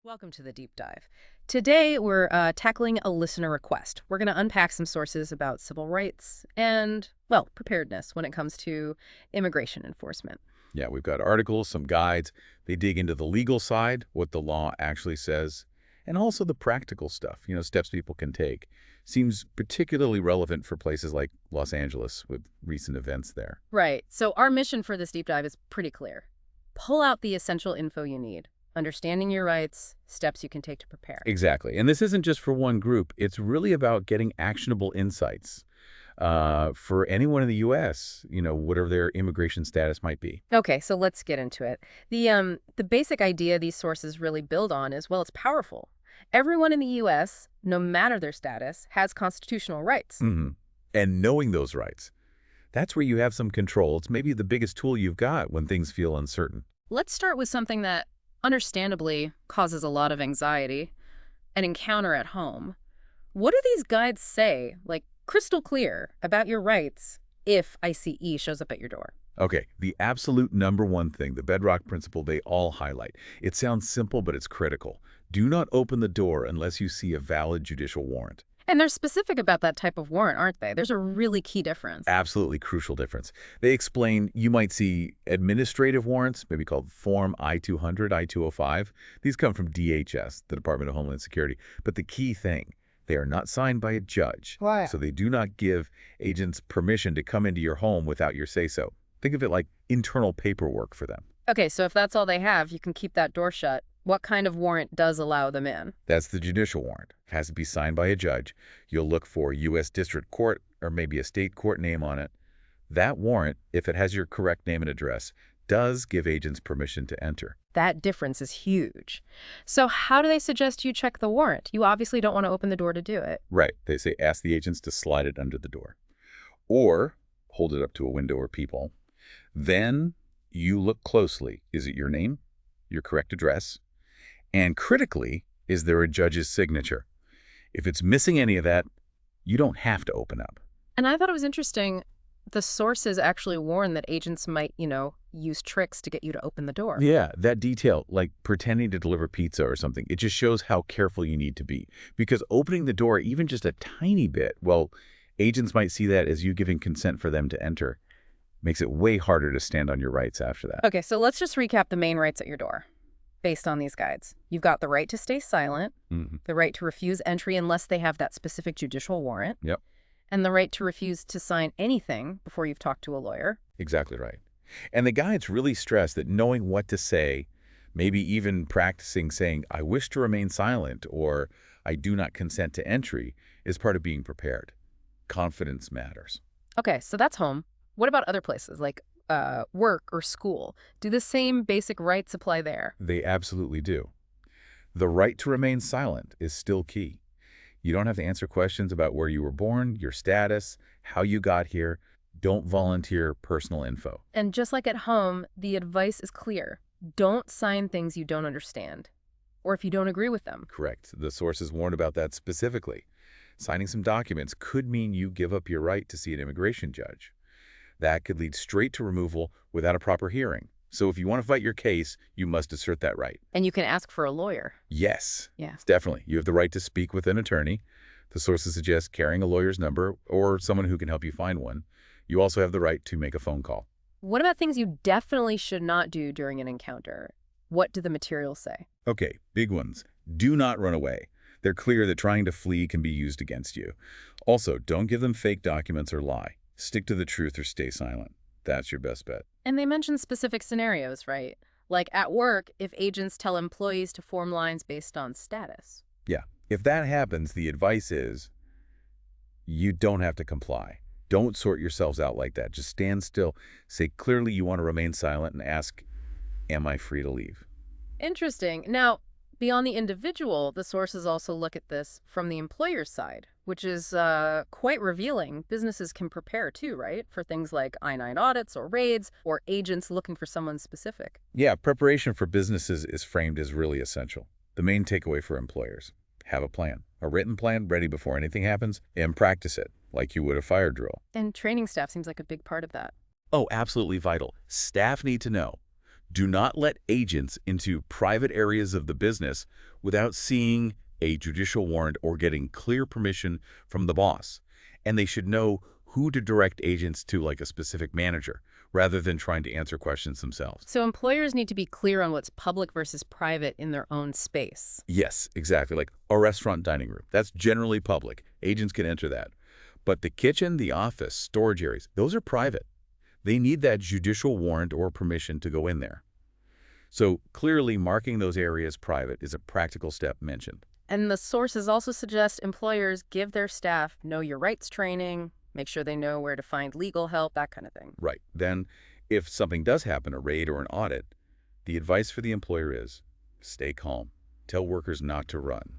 Welcome to the deep dive. Today, we're tackling a listener request. We're going to unpack some sources about civil rights and, well, preparedness when it comes to immigration enforcement. Yeah, we've got articles, some guides. They dig into the legal side, what the law actually says, and also the practical stuff, steps people can take. Seems particularly relevant for places like Los Angeles with recent events there. Right. So, our mission for this deep dive is pretty clear. Pull out the essential info you need, understanding your rights, steps you can take to prepare. Exactly. And this isn't just for one group. It's really about getting actionable insights for anyone in the U.S., whatever their immigration status might be. Okay, so let's get into it. The basic idea these sources really build on is, well, it's powerful. Everyone in the U.S., no matter their status, has constitutional rights. And knowing those rights, that's where you have some control. It's maybe the biggest tool you've got when things feel uncertain. Let's start with something that understandably causes a lot of anxiety, an encounter at home. What do these guides say, like crystal clear, about your rights if ICE shows up at your door? Okay, the absolute number one thing, the bedrock principle they all highlight. It sounds simple, but it's critical. Do not open the door unless you see a valid judicial warrant. And they're specific about that type of warrant, aren't they? There's a really key difference. Absolutely crucial difference. They explain you might see administrative warrants, maybe called Form I-200, I-205. These come from DHS, the Department of Homeland Security. But the key thing, they are not signed by a judge. Why? So they do not give agents permission to come into your home without your say-so. Think of it like internal paperwork for them. Okay, so if that's all they have, you can keep that door shut. What kind of warrant does allow them in? That's the judicial warrant. It has to be signed by a judge. You'll look for U.S. District Court or maybe a state court name on it. That warrant, if it has your correct name and address, does give agents permission to enter. That difference is huge. So how do they suggest you check the warrant? You obviously don't want to open the door to do it. Right. They say ask the agents to slide it under the door. Or hold it up to a window or peephole. Then you look closely. Is it your name, your correct address? And critically, is there a judge's signature? If it's missing any of that, you don't have to open up. And I thought it was interesting. The sources actually warn that agents might, use tricks to get you to open the door. Yeah, that detail, like pretending to deliver pizza or something, it just shows how careful you need to be. Because opening the door, even just a tiny bit, well, agents might see that as you giving consent for them to enter. Makes it way harder to stand on your rights after that. Okay, so let's just recap the main rights at your door based on these guides. You've got the right to stay silent, the right to refuse entry unless they have that specific judicial warrant, Yep, and the right to refuse to sign anything before you've talked to a lawyer. exactly right. And the guides really stress that knowing what to say, maybe even practicing saying, I wish to remain silent or I do not consent to entry, is part of being prepared. Confidence matters. Okay, so that's home. What about other places like work or school? Do the same basic rights apply there? They absolutely do. The right to remain silent is still key. You don't have to answer questions about where you were born, your status, how you got here. Don't volunteer personal info. And just like at home, the advice is clear. Don't sign things you don't understand, or if you don't agree with them. Correct. The sources warn about that specifically. Signing some documents could mean you give up your right to see an immigration judge. That could lead straight to removal without a proper hearing. So if you want to fight your case, you must assert that right. And you can ask for a lawyer. Yes. Yeah. Definitely. You have the right to speak with an attorney. The sources suggest carrying a lawyer's number or someone who can help you find one. You also have the right to make a phone call. What about things you definitely should not do during an encounter? What do the materials say? Okay, big ones. Do not run away. They're clear that trying to flee can be used against you. Also, don't give them fake documents or lie. Stick to the truth or stay silent. That's your best bet. And they mention specific scenarios, right? Like at work, if agents tell employees to form lines based on status. Yeah, if that happens, the advice is you don't have to comply. Don't sort yourselves out like that. Just stand still. Say clearly you want to remain silent and ask, am I free to leave? Interesting. Now, beyond the individual, the sources also look at this from the employer's side, which is quite revealing. Businesses can prepare too, right? For things like I-9 audits or raids or agents looking for someone specific. Yeah, preparation for businesses is framed as really essential. The main takeaway for employers: have a plan, a written plan ready before anything happens, and practice it like you would a fire drill. And training staff seems like a big part of that. Oh, absolutely vital. Staff need to know. Do not let agents into private areas of the business without seeing a judicial warrant or getting clear permission from the boss. And they should know who to direct agents to, like a specific manager, rather than trying to answer questions themselves. So employers need to be clear on what's public versus private in their own space. Yes, exactly. Like a restaurant dining room. That's generally public. Agents can enter that. But the kitchen, the office, storage areas, those are private. They need that judicial warrant or permission to go in there. So clearly marking those areas private is a practical step mentioned. And the sources also suggest employers give their staff know your rights training, make sure they know where to find legal help, that kind of thing. Right. Then, if something does happen, a raid or an audit, the advice for the employer is stay calm, tell workers not to run,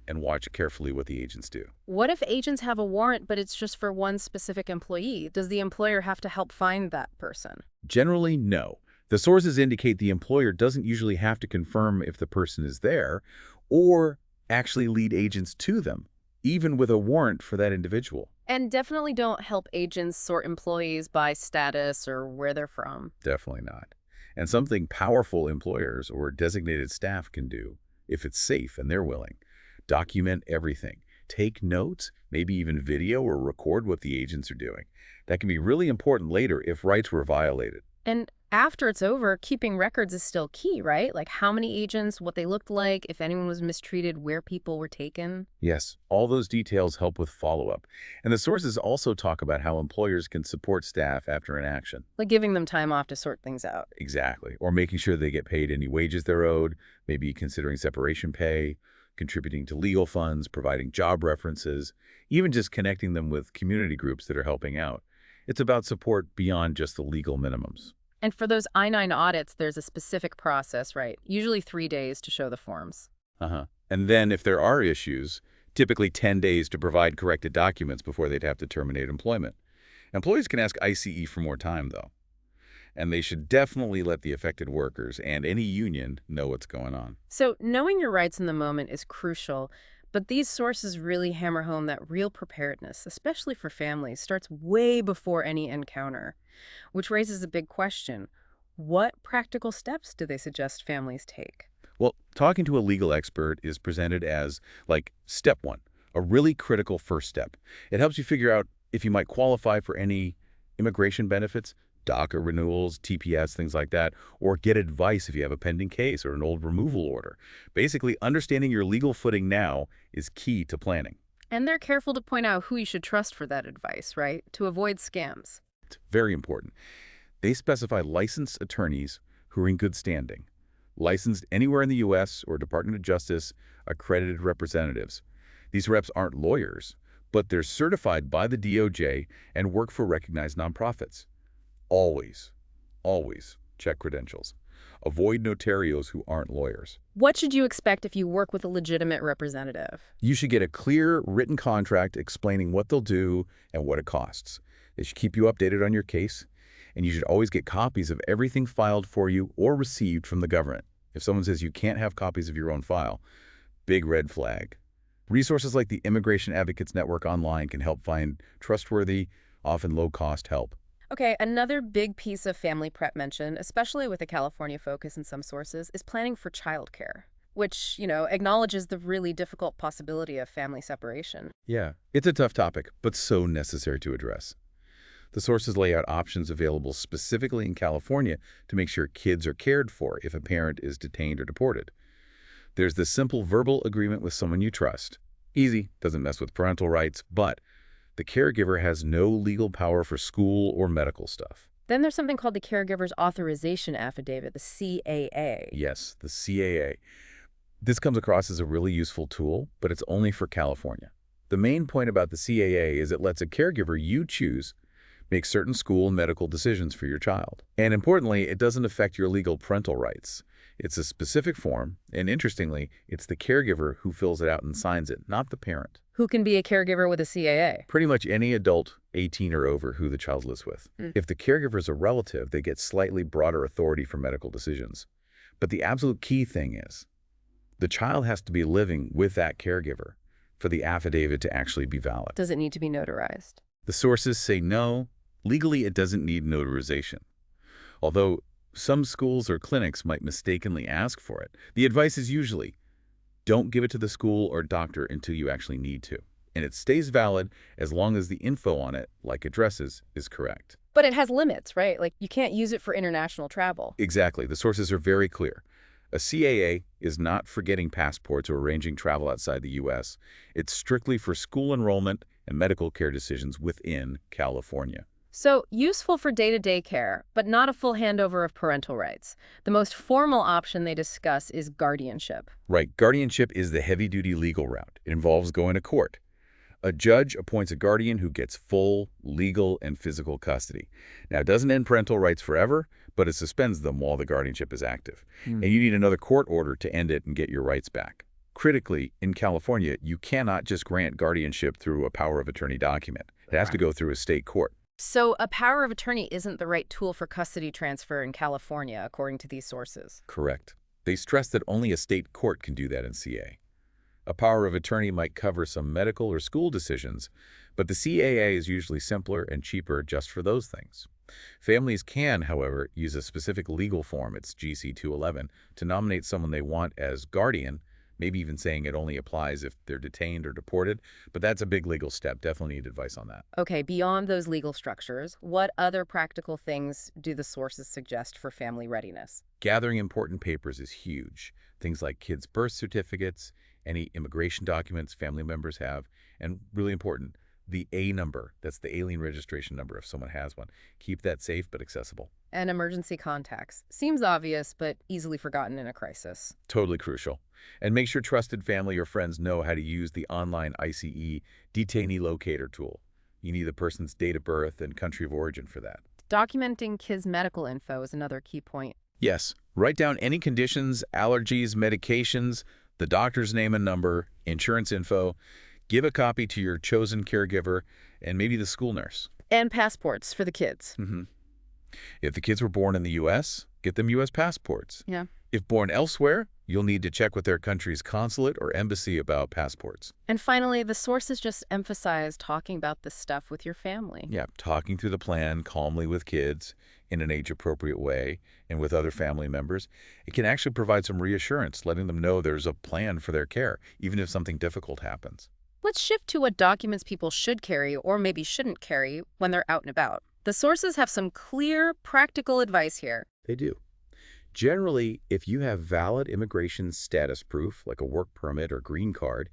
and watch carefully what the agents do. What if agents have a warrant, but it's just for one specific employee? Does the employer have to help find that person? Generally, no. The sources indicate the employer doesn't usually have to confirm if the person is there or actually lead agents to them, even with a warrant for that individual. And definitely don't help agents sort employees by status or where they're from. Definitely not. And something powerful employers or designated staff can do, if it's safe and they're willing, document everything. Take notes, maybe even video or record what the agents are doing. That can be really important later if rights were violated. And after it's over, keeping records is still key, right? Like how many agents, what they looked like, if anyone was mistreated, where people were taken. Yes, all those details help with follow-up. And the sources also talk about how employers can support staff after an action. Like giving them time off to sort things out. Exactly. Or making sure they get paid any wages they're owed, maybe considering separation pay, contributing to legal funds, providing job references, even just connecting them with community groups that are helping out. It's about support beyond just the legal minimums. And for those I-9 audits, there's a specific process, right? Usually 3 days to show the forms. And then if there are issues, typically 10 days to provide corrected documents before they'd have to terminate employment. Employees can ask ICE for more time, though. And they should definitely let the affected workers and any union know what's going on. So knowing your rights in the moment is crucial, but these sources really hammer home that real preparedness, especially for families, starts way before any encounter, which raises a big question. What practical steps do they suggest families take? Well, talking to a legal expert is presented as, like, step one, a really critical first step. It helps you figure out if you might qualify for any immigration benefits, DACA renewals, TPS, things like that, or get advice if you have a pending case or an old removal order. Basically, understanding your legal footing now is key to planning. And they're careful to point out who you should trust for that advice, right? To avoid scams. It's very important. They specify licensed attorneys who are in good standing, licensed anywhere in the U.S. or Department of Justice accredited representatives. These reps aren't lawyers, but they're certified by the DOJ and work for recognized nonprofits. Always, always check credentials. Avoid notarios who aren't lawyers. What should you expect if you work with a legitimate representative? You should get a clear written contract explaining what they'll do and what it costs. They should keep you updated on your case, and you should always get copies of everything filed for you or received from the government. If someone says you can't have copies of your own file, big red flag. Resources like the Immigration Advocates Network online can help find trustworthy, often low-cost help. Okay, another big piece of family prep mentioned, especially with a California focus in some sources, is planning for childcare, which, acknowledges the really difficult possibility of family separation. Yeah, it's a tough topic, but so necessary to address. The sources lay out options available specifically in California to make sure kids are cared for if a parent is detained or deported. There's the simple verbal agreement with someone you trust. Easy, doesn't mess with parental rights, but the caregiver has no legal power for school or medical stuff. Then there's something called the Caregiver's Authorization Affidavit, the CAA. Yes, the CAA. This comes across as a really useful tool, but it's only for California. The main point about the CAA is it lets a caregiver you choose make certain school and medical decisions for your child. And importantly, it doesn't affect your legal parental rights. It's a specific form, and interestingly, it's the caregiver who fills it out and signs it, not the parent. Who can be a caregiver with a CAA? Pretty much any adult 18 or over who the child lives with. If the caregiver is a relative, they get slightly broader authority for medical decisions. But the absolute key thing is, the child has to be living with that caregiver for the affidavit to actually be valid. Does it need to be notarized? The sources say no. Legally, it doesn't need notarization. Although Some schools or clinics might mistakenly ask for it. The advice is usually, don't give it to the school or doctor until you actually need to. And it stays valid as long as the info on it, like addresses, is correct. But it has limits, right? Like, you can't use it for international travel. Exactly. The sources are very clear. A CAA is not for getting passports or arranging travel outside the U.S. It's strictly for school enrollment and medical care decisions within California. So, useful for day-to-day care, but not a full handover of parental rights. The most formal option they discuss is guardianship. Right. Guardianship is the heavy-duty legal route. It involves going to court. A judge appoints a guardian who gets full legal and physical custody. Now, it doesn't end parental rights forever, but it suspends them while the guardianship is active. And you need another court order to end it and get your rights back. Critically, in California, you cannot just grant guardianship through a power of attorney document. It has to go through a state court. So, a power of attorney isn't the right tool for custody transfer in California, according to these sources. Correct. They stress that only a state court can do that in CA. A power of attorney might cover some medical or school decisions, but the CAA is usually simpler and cheaper just for those things. Families can, however, use a specific legal form, it's GC 211, to nominate someone they want as guardian, maybe even saying it only applies if they're detained or deported, but that's a big legal step. Definitely need advice on that. Okay, beyond those legal structures, what other practical things do the sources suggest for family readiness? Gathering important papers is huge. Things like kids' birth certificates, any immigration documents family members have, and really important, the A number. That's the alien registration number if someone has one. Keep that safe but accessible. And emergency contacts. Seems obvious, but easily forgotten in a crisis. Totally crucial. And make sure trusted family or friends know how to use the online ICE detainee locator tool. You need the person's date of birth and country of origin for that. Documenting kids' medical info is another key point. Yes, write down any conditions, allergies, medications, the doctor's name and number, insurance info. Give a copy to your chosen caregiver and maybe the school nurse. And passports for the kids. If the kids were born in the U.S., get them U.S. passports. Yeah. If born elsewhere, you'll need to check with their country's consulate or embassy about passports. And finally, the sources just emphasize talking about this stuff with your family. Yeah, talking through the plan calmly with kids in an age-appropriate way and with other family members. It can actually provide some reassurance, letting them know there's a plan for their care, even if something difficult happens. Let's shift to what documents people should carry or maybe shouldn't carry when they're out and about. The sources have some clear, practical advice here. They do. Generally, if you have valid immigration status proof, like a work permit or green card,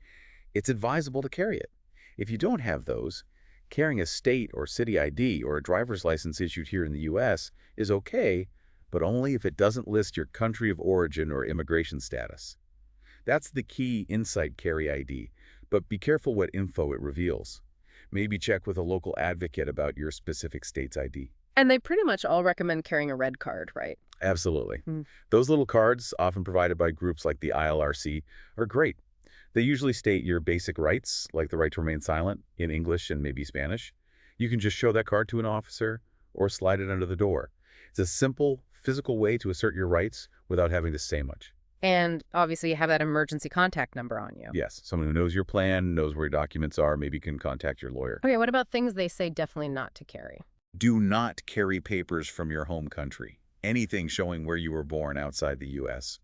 it's advisable to carry it. If you don't have those, carrying a state or city ID or a driver's license issued here in the U.S. is okay, but only if it doesn't list your country of origin or immigration status. That's the key inside carry ID, but be careful what info it reveals. Maybe check with a local advocate about your specific state's ID. And they pretty much all recommend carrying a red card, right? Absolutely. Those little cards, often provided by groups like the ILRC, are great. They usually state your basic rights, like the right to remain silent, in English and maybe Spanish. You can just show that card to an officer or slide it under the door. It's a simple, physical way to assert your rights without having to say much. And obviously you have that emergency contact number on you. Yes, someone who knows your plan, knows where your documents are, maybe can contact your lawyer. Okay, what about things they say definitely not to carry? Do not carry papers from your home country, anything showing where you were born outside the U.S.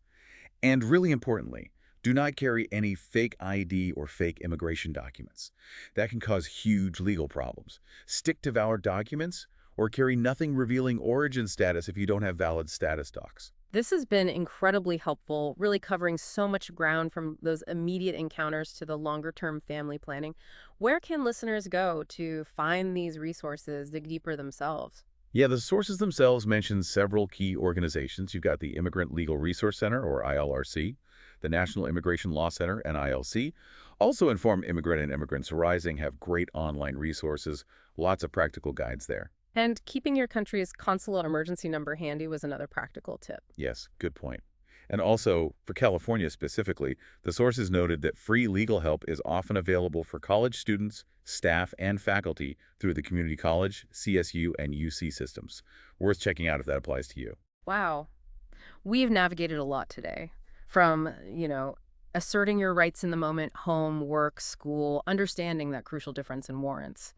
And really importantly, do not carry any fake ID or fake immigration documents. That can cause huge legal problems. Stick to valid documents or carry nothing revealing origin status if you don't have valid status docs. This has been incredibly helpful, really covering so much ground from those immediate encounters to the longer-term family planning. Where can listeners go to find these resources, dig deeper themselves? Yeah, the sources themselves mention several key organizations. You've got the Immigrant Legal Resource Center, or ILRC, the National Immigration Law Center, NILC. Also, Informed Immigrant and Immigrants Arising have great online resources, lots of practical guides there. And keeping your country's consular emergency number handy was another practical tip. Yes, good point. And also, for California specifically, the sources noted that free legal help is often available for college students, staff, and faculty through the community college, CSU, and UC systems. Worth checking out if that applies to you. Wow. We've navigated a lot today. From, asserting your rights in the moment, home, work, school, understanding that crucial difference in warrants,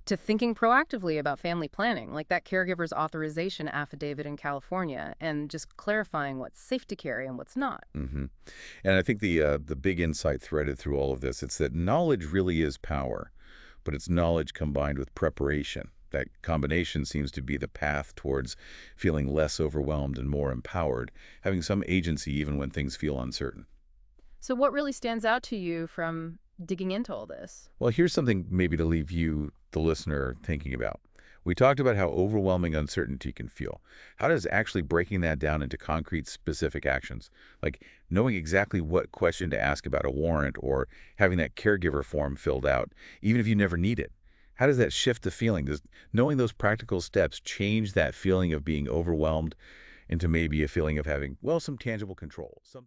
to thinking proactively about family planning, like that caregiver's authorization affidavit in California, and just clarifying what's safe to carry and what's not. Hmm. And I think the big insight threaded through all of this, it's that knowledge really is power, but it's knowledge combined with preparation. That combination seems to be the path towards feeling less overwhelmed and more empowered, having some agency even when things feel uncertain. So, what really stands out to you from digging into all this? Well, here's something maybe to leave you, the listener, thinking about. We talked about how overwhelming uncertainty can feel. How does actually breaking that down into concrete, specific actions, like knowing exactly what question to ask about a warrant or having that caregiver form filled out, even if you never need it, how does that shift the feeling? Does knowing those practical steps change that feeling of being overwhelmed into maybe a feeling of having, well, some tangible control? Some